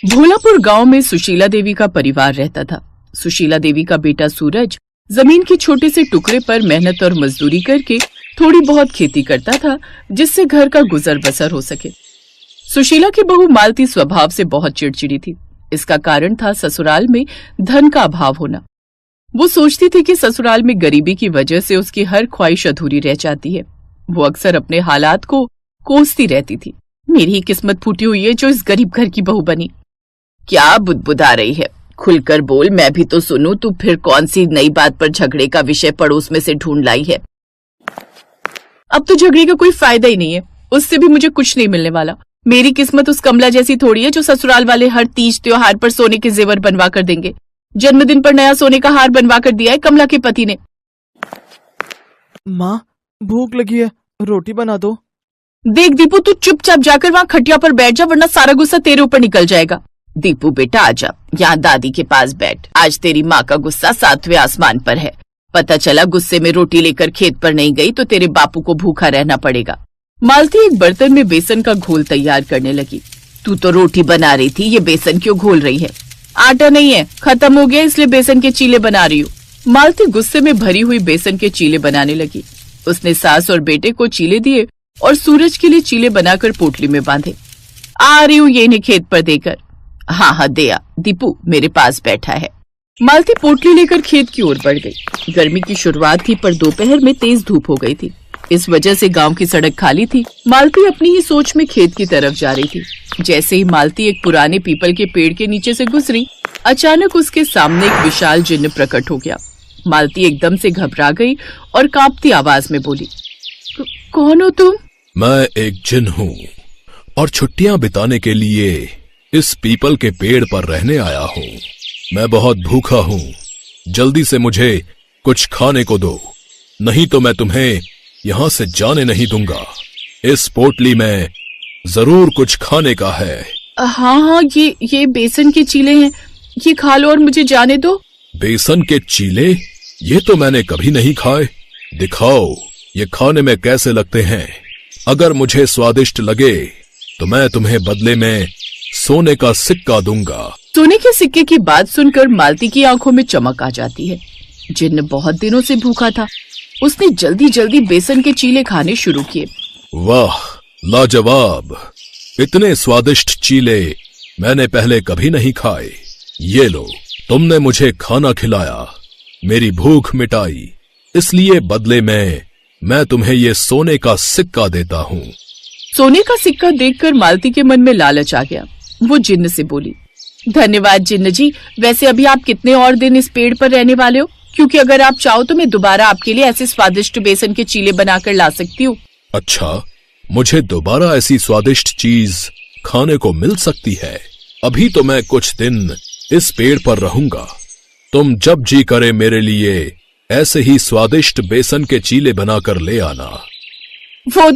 भोलापुर गांव में सुशीला देवी का परिवार रहता था। सुशीला देवी का बेटा सूरज जमीन के छोटे से टुकड़े पर मेहनत और मजदूरी करके थोड़ी बहुत खेती करता था, जिससे घर का गुजर बसर हो सके। सुशीला की बहू मालती स्वभाव से बहुत चिड़चिड़ी थी। इसका कारण था ससुराल में धन का अभाव होना। वो सोचती थी कि ससुराल में गरीबी की वजह से उसकी हर ख्वाहिश अधूरी रह जाती है। वो अक्सर अपने हालात को कोसती रहती थी। मेरी ही किस्मत फूटी हुई है जो इस गरीब घर की बहू बनी। क्या बुदबुदा रही है? खुलकर बोल, मैं भी तो सुनूं। तू फिर कौन सी नई बात पर झगड़े का विषय पड़ोस में से ढूंढ लाई है? अब तो झगड़े का कोई फायदा ही नहीं है। उससे भी मुझे कुछ नहीं मिलने वाला। मेरी किस्मत उस कमला जैसी थोड़ी है जो ससुराल वाले हर तीज त्योहार पर सोने के जेवर बनवा कर देंगे। जन्मदिन पर नया सोने का हार बनवा कर दिया है कमला के पति ने। माँ, भूख लगी है, रोटी बना दो। देख दीपू, तू चुपचाप जाकर वहाँ खटिया पर बैठ जा, वरना सारा गुस्सा तेरे ऊपर निकल जाएगा। दीपू बेटा आजा, यहाँ दादी के पास बैठ। आज तेरी माँ का गुस्सा 7वें आसमान पर है। पता चला गुस्से में रोटी लेकर खेत पर नहीं गई तो तेरे बापू को भूखा रहना पड़ेगा। मालती एक बर्तन में बेसन का घोल तैयार करने लगी। तू तो रोटी बना रही थी, ये बेसन क्यों घोल रही है? आटा नहीं है, खत्म हो गया, इसलिए बेसन के चीले बना रही हूँ। मालती गुस्से में भरी हुई बेसन के चीले बनाने लगी। उसने सास और बेटे को चीले दिए और सूरज के लिए चीले बनाकर पोटली में बांधे। आ रही हूँ ये इन्हें खेत पर देकर। हाँ दे आ। दीपू मेरे पास बैठा है। मालती पोटली लेकर खेत की ओर बढ़ गई। गर्मी की शुरुआत थी पर दोपहर में तेज धूप हो गई थी। इस वजह से गांव की सड़क खाली थी। मालती अपनी ही सोच में खेत की तरफ जा रही थी। जैसे ही मालती एक पुराने पीपल के पेड़ के नीचे से गुजरी, अचानक उसके सामने एक विशाल जिन्न प्रकट हो गया। मालती एकदम से घबरा गई और कांपती आवाज में बोली, कौन हो तुम? मैं एक जिन्न हूँ और छुट्टियां बिताने के लिए इस पीपल के पेड़ पर रहने आया हूँ। मैं बहुत भूखा हूँ, जल्दी से मुझे कुछ खाने को दो, नहीं तो मैं तुम्हें यहाँ से जाने नहीं दूंगा। इस पोटली में जरूर कुछ खाने का है। हाँ, ये बेसन के चीले हैं, ये खा लो और मुझे जाने दो। बेसन के चीले? ये तो मैंने कभी नहीं खाए। दिखाओ ये खाने में कैसे लगते हैं। अगर मुझे स्वादिष्ट लगे तो मैं तुम्हें बदले में सोने का सिक्का दूंगा। सोने के सिक्के की बात सुनकर मालती की आंखों में चमक आ जाती है। जिन्न बहुत दिनों से भूखा था। उसने जल्दी जल्दी बेसन के चीले खाने शुरू किए। वाह, लाजवाब! इतने स्वादिष्ट चीले मैंने पहले कभी नहीं खाए। ये लो, तुमने मुझे खाना खिलाया, मेरी भूख मिटाई, इसलिए बदले में मैं तुम्हें ये सोने का सिक्का देता हूँ। सोने का सिक्का देखकर मालती के मन में लालच आ गया। वो जिन्न से बोली, धन्यवाद जिन्न जी। वैसे अभी आप कितने और दिन इस पेड़ पर रहने वाले हो? क्योंकि अगर आप चाहो तो मैं दोबारा आपके लिए ऐसे स्वादिष्ट बेसन के चीले बनाकर ला सकती हूँ। अच्छा, मुझे दोबारा ऐसी स्वादिष्ट चीज खाने को मिल सकती है? अभी तो मैं कुछ दिन इस पेड़ पर रहूंगा। तुम जब जी करे मेरे लिए ऐसे ही स्वादिष्ट बेसन के चीले बनाकर ले आना। वो